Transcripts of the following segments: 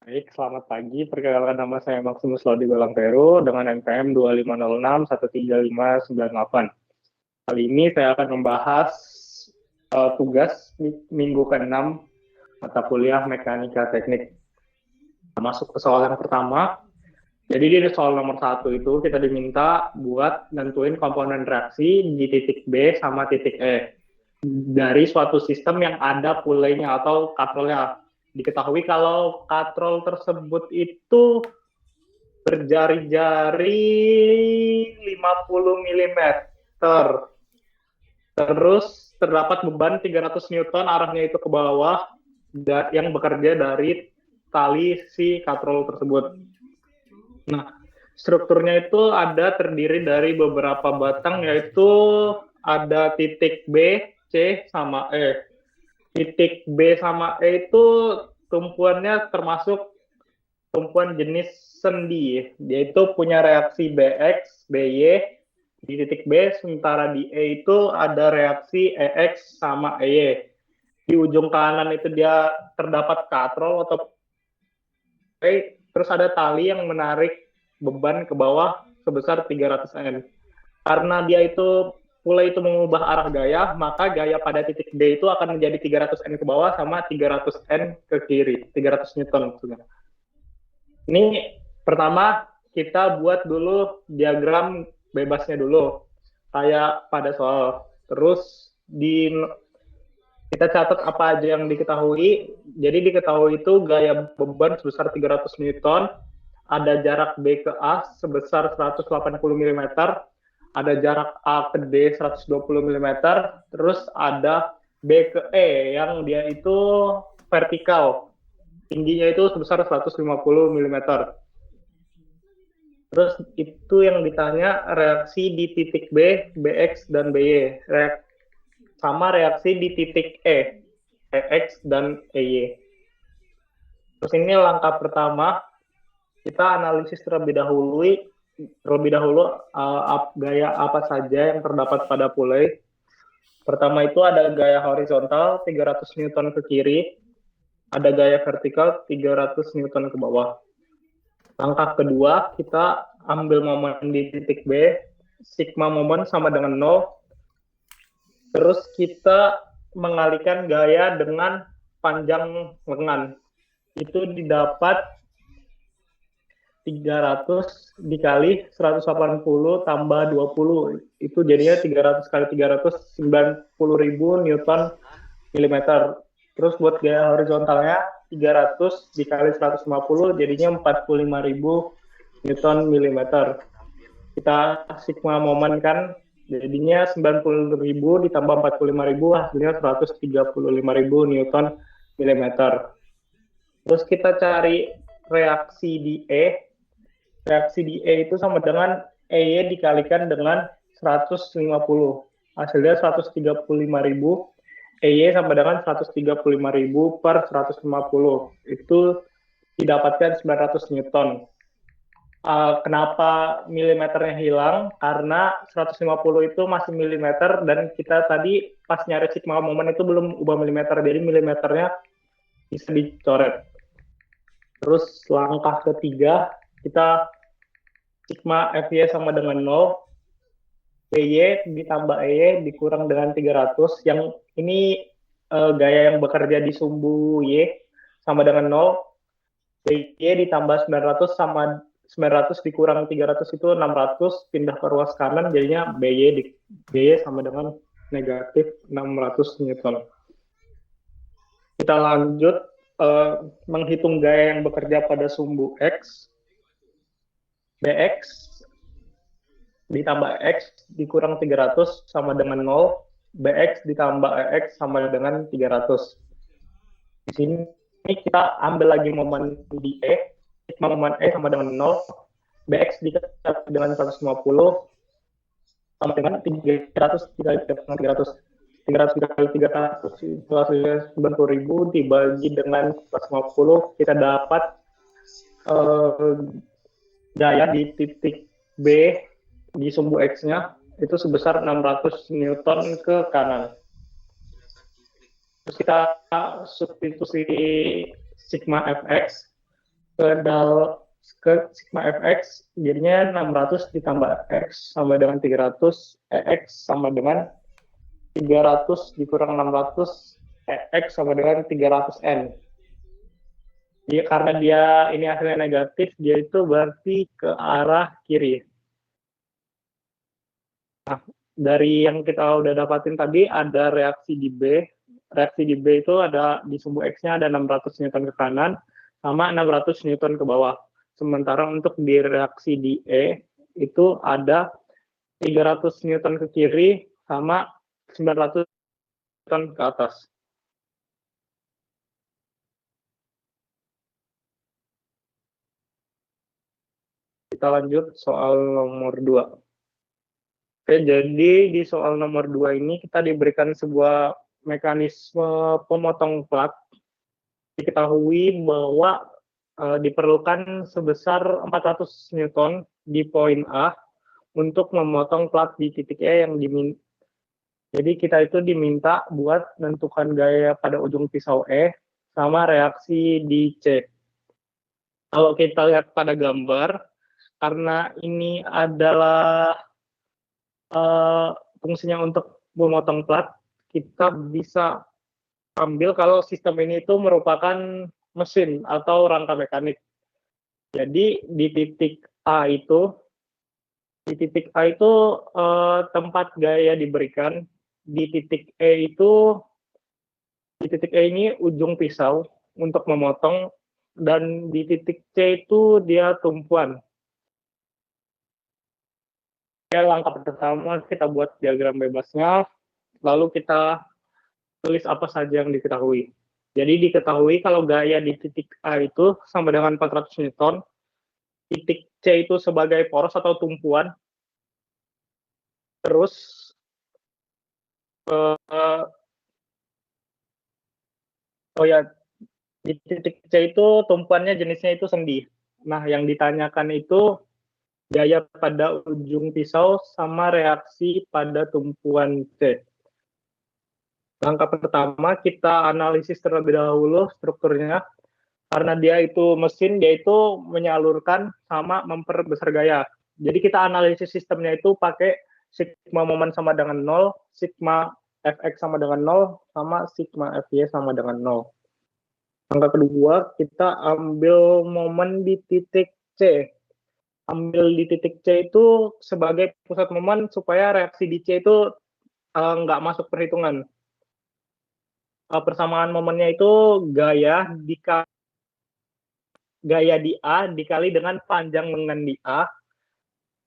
Baik, selamat pagi. Perkenalkan nama saya Maximus Laudi Golangperu dengan NPM 25061358. Kali ini saya akan membahas tugas minggu ke-6 mata kuliah Mekanika Teknik. Masuk ke soal yang pertama. Jadi di soal nomor 1 itu kita diminta buat nentuin komponen reaksi di titik B sama titik E dari suatu sistem yang ada pulley-nya atau katrolnya. Diketahui kalau katrol tersebut itu berjari-jari 50 mm. Terus terdapat beban 300 Newton, arahnya itu ke bawah, yang bekerja dari tali si katrol tersebut. Nah, strukturnya itu terdiri dari beberapa batang, yaitu ada titik B, C, sama E. Titik B sama E itu tumpuannya termasuk tumpuan jenis sendi, yaitu punya reaksi BX, BY di titik B, sementara di E itu ada reaksi EX sama EY. Di ujung kanan itu dia terdapat katrol atau E, terus ada tali yang menarik beban ke bawah sebesar 300 N. Karena dia itu pulley itu mengubah arah gaya, maka gaya pada titik D itu akan menjadi 300 N ke bawah sama 300 N ke kiri, 300 Newton maksudnya. Ini pertama kita buat dulu diagram bebasnya dulu, kayak pada soal. Terus kita catat apa aja yang diketahui. Jadi diketahui itu gaya beban sebesar 300 Newton, ada jarak B ke A sebesar 180 mm, ada jarak A ke D 120 mm, terus ada B ke E yang dia itu vertikal, tingginya itu sebesar 150 mm. Terus itu yang ditanya reaksi di titik B, BX, dan BY. Sama reaksi di titik E, EX, dan EY. Terus ini langkah pertama, kita analisis terlebih dahulu gaya apa saja yang terdapat pada pulley. Pertama itu ada gaya horizontal 300 Newton ke kiri, ada gaya vertikal 300 Newton ke bawah. Langkah kedua, kita ambil momen di titik B, sigma momen sama dengan 0. Terus kita mengalihkan gaya dengan panjang lengan. Itu didapat 300 dikali 180 tambah 20. Itu jadinya 300 kali 300, 90.000 Newton milimeter. Terus buat gaya horizontalnya 300 dikali 150 jadinya 45.000 Newton milimeter. Kita sigma momen kan jadinya 90.000 ditambah 45.000 hasilnya 135.000 Newton milimeter. Terus kita cari reaksi di E. Reaksi di E itu sama dengan EY dikalikan dengan 150. Hasilnya 135.000. EY sama dengan 135.000 per 150. Itu didapatkan 900 Newton. Kenapa milimeternya hilang? Karena 150 itu masih milimeter dan kita tadi pas nyari sigma momen itu belum ubah milimeter, jadi milimeternya bisa dicoret. Terus langkah ketiga, kita sigma FY sama dengan 0, PY ditambah EY dikurang dengan 300, yang ini gaya yang bekerja di sumbu Y sama dengan 0, PY ditambah 900 sama 900 dikurang 300 itu 600, pindah ke ruas kanan jadinya BY sama dengan negatif 600 Newton. Kita lanjut menghitung gaya yang bekerja pada sumbu X. BX ditambah X dikurang 300 sama dengan 0, BX ditambah EX sama dengan 300. Di sini kita ambil lagi momen di E, sigma momen E sama dengan 0, BX dikali dengan 150 sama dengan 300 dikali dengan 300. 300 dikali 300 itu hasilnya 90.000 dibagi dengan 150, kita dapat gaya di titik B di sumbu X-nya itu sebesar 600 Newton ke kanan. Terus kita substitusi sigma Fx, ke sigma fx, jadinya 600 ditambah x sama dengan 300, x sama dengan 300 dikurang 600, x sama dengan 300n. Dia, karena dia ini hasilnya negatif, dia itu berarti ke arah kiri. Nah, dari yang kita udah dapatin tadi, ada reaksi di B. Reaksi di B itu ada di sumbu X-nya ada 600 Newton ke kanan, sama 600 Newton ke bawah. Sementara untuk di reaksi di E, itu ada 300 Newton ke kiri, sama 900 Newton ke atas. Kita lanjut soal nomor 2. Oke, jadi di soal nomor 2 ini kita diberikan sebuah mekanisme pemotong plat. Diketahui bahwa diperlukan sebesar 400 Newton di poin A untuk memotong plat di titik E yang diminta. Jadi kita itu diminta buat menentukan gaya pada ujung pisau E sama reaksi di C. Kalau kita lihat pada gambar, karena ini adalah fungsinya untuk memotong plat, kita bisa ambil kalau sistem ini itu merupakan mesin atau rangka mekanik. Jadi di titik A itu tempat gaya diberikan, di titik E ini ujung pisau untuk memotong, dan di titik C itu dia tumpuan. Ya, langkah pertama kita buat diagram bebasnya, lalu kita tulis apa saja yang diketahui. Jadi diketahui kalau gaya di titik A itu sama dengan 400 Newton, titik C itu sebagai poros atau tumpuan, terus di titik C itu tumpuannya jenisnya itu sendi. Nah, yang ditanyakan itu gaya pada ujung pisau sama reaksi pada tumpuan C. Langkah pertama, kita analisis terlebih dahulu strukturnya. Karena dia itu mesin, dia itu menyalurkan sama memperbesar gaya. Jadi kita analisis sistemnya itu pakai sigma momen sama dengan 0, sigma fx sama dengan 0, sama sigma fy sama dengan 0. Langkah kedua, kita ambil momen di titik C. Ambil di titik C itu sebagai pusat momen supaya reaksi di C itu nggak masuk perhitungan. Persamaan momennya itu gaya di A dikali dengan panjang lengan di A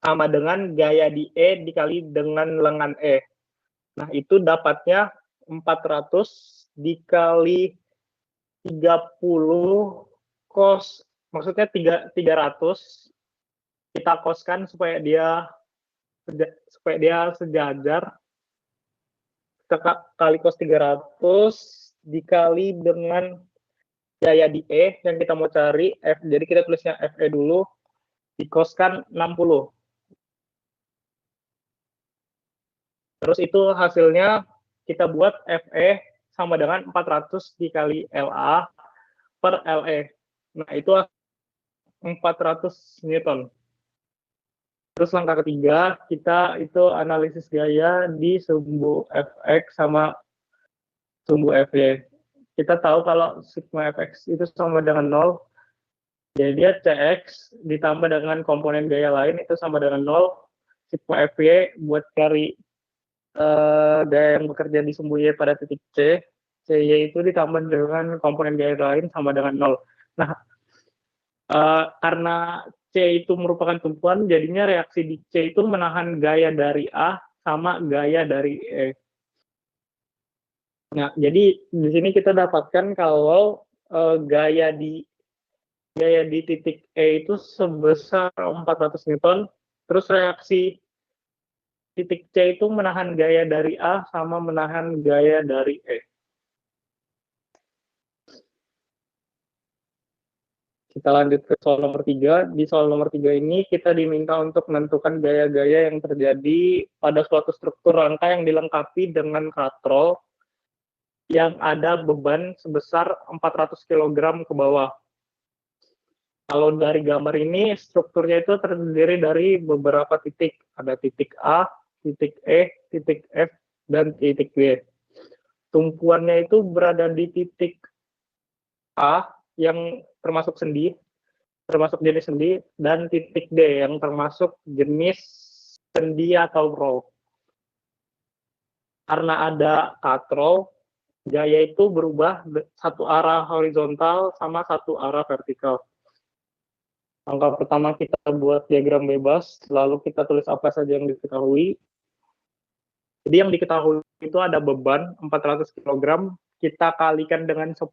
sama dengan gaya di E dikali dengan lengan E. Nah, itu dapatnya 400 dikali 30 cos, maksudnya 300. Kita koskan supaya dia sejajar. Kita kali cos 300 dikali dengan gaya di E yang kita mau cari F. Jadi kita tulisnya FE dulu, dikoskan 60. Terus itu hasilnya kita buat FE sama dengan 400 dikali LA per LE. Nah, itu 400 Newton. Terus langkah ketiga, kita itu analisis gaya di sumbu Fx sama sumbu Fy. Kita tahu kalau sigma Fx itu sama dengan 0, jadi dia Cx ditambah dengan komponen gaya lain itu sama dengan 0, sigma Fy buat cari gaya yang bekerja di sumbu Y pada titik C, Cy itu ditambah dengan komponen gaya lain sama dengan 0. Nah, karena C itu merupakan tumpuan, jadinya reaksi di C itu menahan gaya dari A sama gaya dari E. Nah, jadi di sini kita dapatkan kalau gaya di titik E itu sebesar 400 Newton, terus reaksi titik C itu menahan gaya dari A sama menahan gaya dari E. Kita lanjut ke soal nomor 3. Di soal nomor 3 ini kita diminta untuk menentukan gaya-gaya yang terjadi pada suatu struktur rangka yang dilengkapi dengan katrol yang ada beban sebesar 400 kg ke bawah. Kalau dari gambar ini, strukturnya itu terdiri dari beberapa titik. Ada titik A, titik E, titik F, dan titik B. Tumpuannya itu berada di titik A yang termasuk sendi, termasuk jenis sendi, dan titik D yang termasuk jenis sendi atau roll. Karena ada katrol, gaya itu berubah satu arah horizontal sama satu arah vertikal. Langkah pertama kita buat diagram bebas, lalu kita tulis apa saja yang diketahui. Jadi yang diketahui itu ada beban 400 kg, kita kalikan dengan 10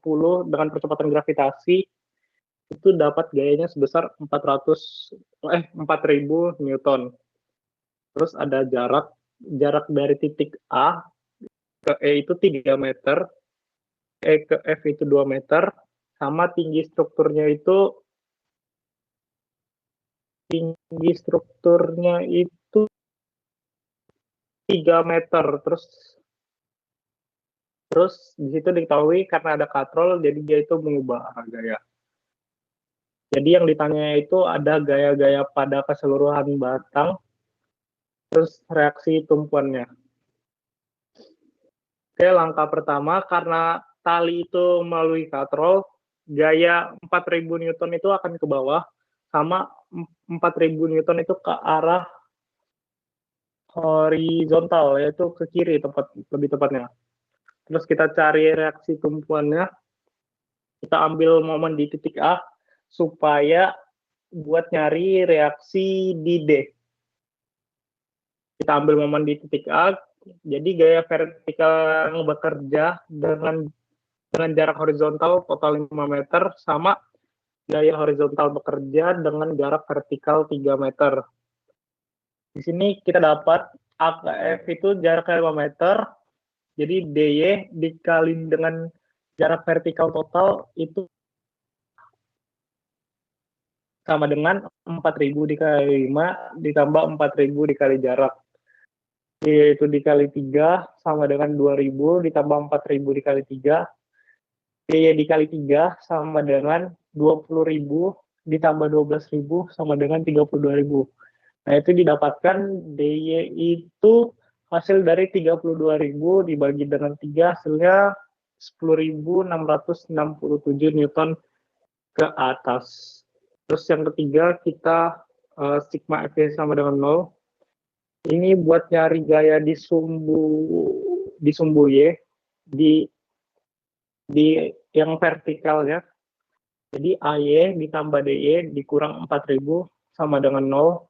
dengan percepatan gravitasi, itu dapat gayanya sebesar 4000 Newton. Terus ada jarak dari titik A ke E itu 3 meter, E ke F itu 2 meter, sama tinggi strukturnya itu 3 meter. Terus di situ diketahui karena ada katrol, jadi dia itu mengubah arah gaya. Jadi yang ditanya itu ada gaya-gaya pada keseluruhan batang, terus reaksi tumpuannya. Oke, langkah pertama, karena tali itu melalui katrol, gaya 4000 Newton itu akan ke bawah, sama 4000 Newton itu ke arah horizontal, yaitu ke kiri lebih tepatnya. Terus kita cari reaksi tumpuannya, kita ambil momen di titik A, supaya buat nyari reaksi di D. Kita ambil momen di titik A, jadi gaya vertikal yang bekerja dengan jarak horizontal total 5 meter, sama gaya horizontal bekerja dengan jarak vertikal 3 meter. Di sini kita dapat A ke F itu jaraknya 5 meter, jadi DY dikali dengan jarak vertikal total itu sama dengan 4000 dikali 5 ditambah 4000 dikali jarak. Yaitu dikali 3 sama dengan 2000 ditambah 4000 dikali 3. DY dikali 3 sama dengan 20.000 ditambah 12.000 sama dengan 32.000. Nah, itu didapatkan DY itu hasil dari 32.000 dibagi dengan 3, hasilnya 10.667 Newton ke atas. Terus yang ketiga kita sigma F sama dengan 0. Ini buat nyari gaya di sumbu Y, di yang vertikalnya. Jadi AY ditambah DY dikurang 4000 sama dengan 0.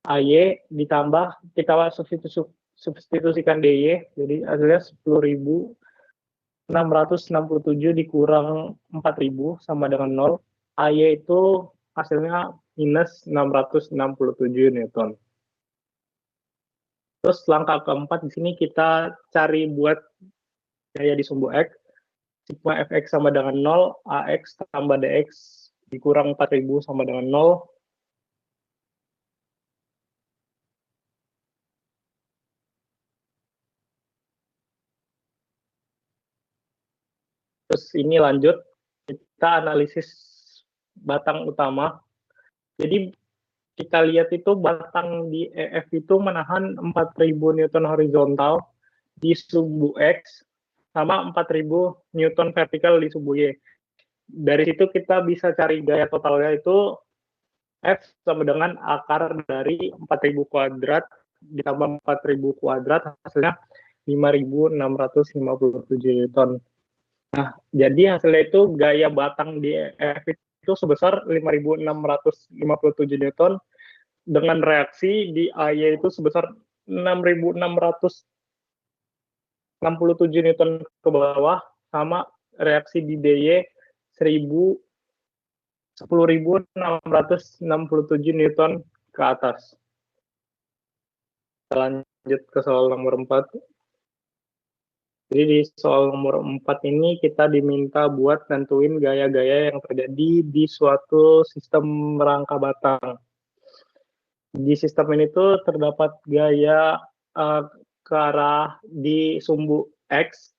AY ditambah, kita substitusikan DY, jadi hasilnya 10.667 dikurang 4000 sama dengan 0. AY itu hasilnya minus 667 Newton. Terus langkah keempat di sini kita cari buat gaya di sumbu X. Sigma Fx sama dengan 0, Ax tambah Dx dikurang 4000 sama dengan 0. Terus ini lanjut, kita analisis batang utama. Jadi kita lihat itu batang di EF itu menahan 4000 Newton horizontal di sumbu X sama 4000 Newton vertikal di sumbu Y. Dari situ kita bisa cari gaya totalnya itu F sama dengan akar dari 4000 kuadrat ditambah 4000 kuadrat, hasilnya 5.657 Newton. Nah, jadi hasilnya itu gaya batang di EF itu sebesar 5.657 Newton, dengan reaksi di AY itu sebesar 6.667 Newton ke bawah, sama reaksi di DY 10.667 Newton ke atas. Kita lanjut ke soal nomor 4. Jadi di soal nomor 4 ini kita diminta buat nentuin gaya-gaya yang terjadi di suatu sistem rangka batang. Di sistem ini tuh terdapat gaya ke arah di sumbu X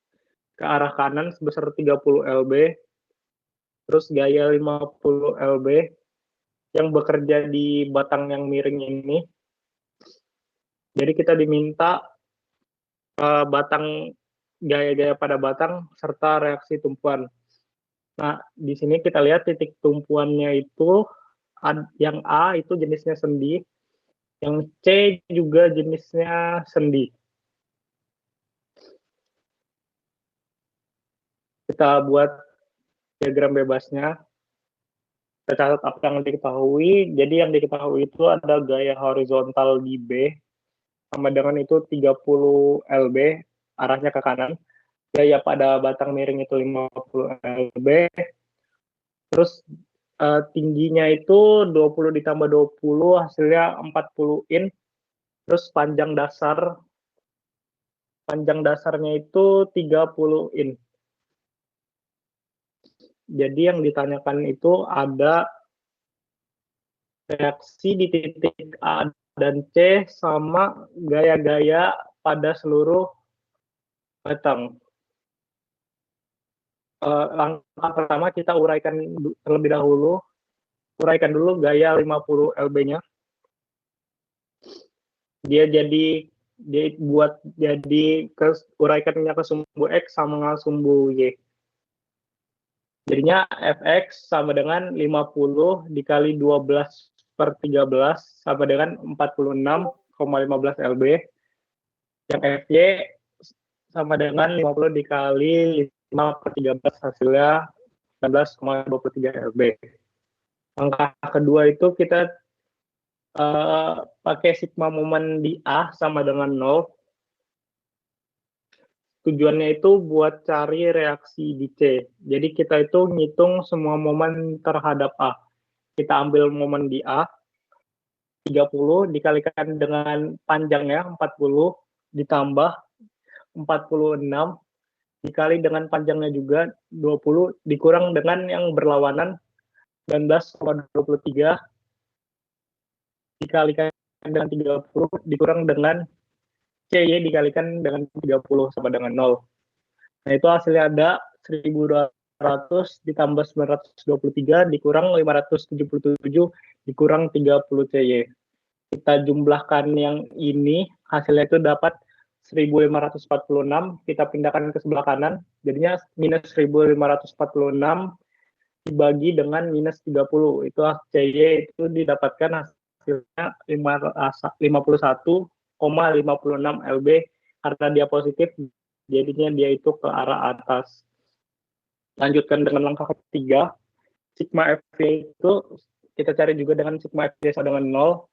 ke arah kanan sebesar 30 lb, terus gaya 50 lb, yang bekerja di batang yang miring ini. Jadi kita diminta batang gaya-gaya pada batang serta reaksi tumpuan. Nah, di sini kita lihat titik tumpuannya itu yang A itu jenisnya sendi, yang C juga jenisnya sendi. Kita buat diagram bebasnya. Kita catat apa yang diketahui. Jadi yang diketahui itu ada gaya horizontal di B sama dengan itu 30 lb arahnya ke kanan. Gaya pada batang miring itu 50 lb. Terus tingginya itu 20 ditambah 20 hasilnya 40 in. Terus panjang dasarnya itu 30 in. Jadi yang ditanyakan itu ada reaksi di titik A dan C sama gaya-gaya pada seluruh batang. Langkah pertama kita uraikan terlebih dahulu. Uraikan dulu gaya 50 lb-nya. Dia buat jadi uraikannya ke sumbu X sama sumbu Y. Jadinya Fx sama dengan 50 dikali 12 per 13 sama dengan 46,15 lb. Yang Fy sama dengan 50 dikali 5 per 13 hasilnya 19,23 lb. Langkah kedua itu kita pakai sigma momen di A sama dengan 0. Tujuannya itu buat cari reaksi di C. Jadi kita itu ngitung semua momen terhadap A. Kita ambil momen di A, 30 dikalikan dengan panjangnya 40 ditambah 46 dikali dengan panjangnya juga 20 dikurang dengan yang berlawanan 19,23 dikalikan dengan 30 dikurang dengan CY dikalikan dengan 30 sama dengan 0. Nah, itu hasilnya ada 1.200 ditambah 923 dikurang 577 dikurang 30 CY. Kita jumlahkan yang ini, hasilnya itu dapat 1.546, kita pindahkan ke sebelah kanan, jadinya minus 1.546 dibagi dengan minus 30. Itu CY itu didapatkan hasilnya 51,56 lb karena dia positif, jadinya dia itu ke arah atas. Lanjutkan dengan langkah ketiga, sigma Fy itu kita cari juga dengan sigma Fy sama dengan 0.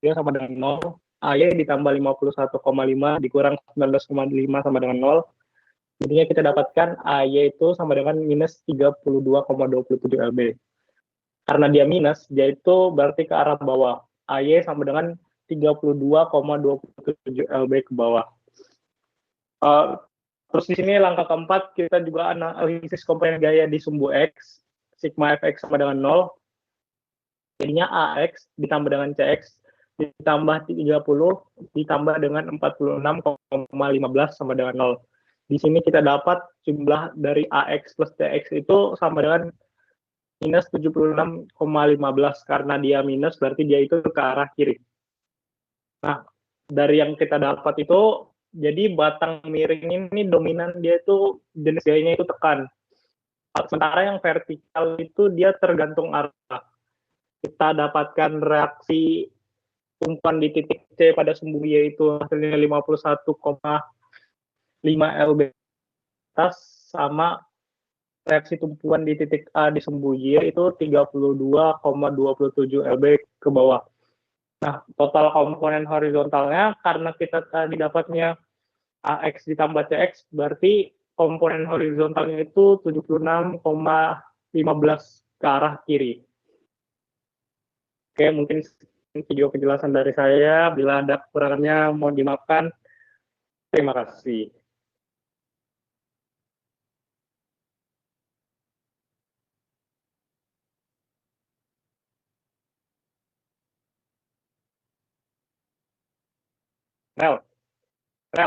Dia sama dengan 0. AY ditambah 51,5 dikurang 19,5 sama dengan 0. Jadinya kita dapatkan AY itu sama dengan minus 32,27 lb. Karena dia minus, dia itu berarti ke arah bawah. AY sama dengan 32,27 lb ke bawah. Terus di sini langkah keempat, kita juga analisis komponen gaya di sumbu X. Sigma Fx sama dengan 0. Jadinya AX ditambah dengan CX ditambah 30 ditambah dengan 46,15 sama dengan 0. Di sini kita dapat jumlah dari AX plus CX itu sama dengan minus 76,15 karena dia minus berarti dia itu ke arah kiri. Nah, dari yang kita dapat itu jadi batang miring ini dominan dia itu jenis gayanya itu tekan. Sementara yang vertikal itu dia tergantung arah. Kita dapatkan reaksi tumpuan di titik C pada sumbu Y itu hasilnya 51,5 lb atas sama reaksi tumpuan di titik A di sumbu Y itu 32,27 lb ke bawah. Nah, total komponen horizontalnya karena kita tadi dapatnya AX ditambah CX berarti komponen horizontalnya itu 76,15 ke arah kiri. Oke, mungkin video penjelasan dari saya. Bila ada kekurangannya, mohon dimaafkan. Terima kasih. Mel.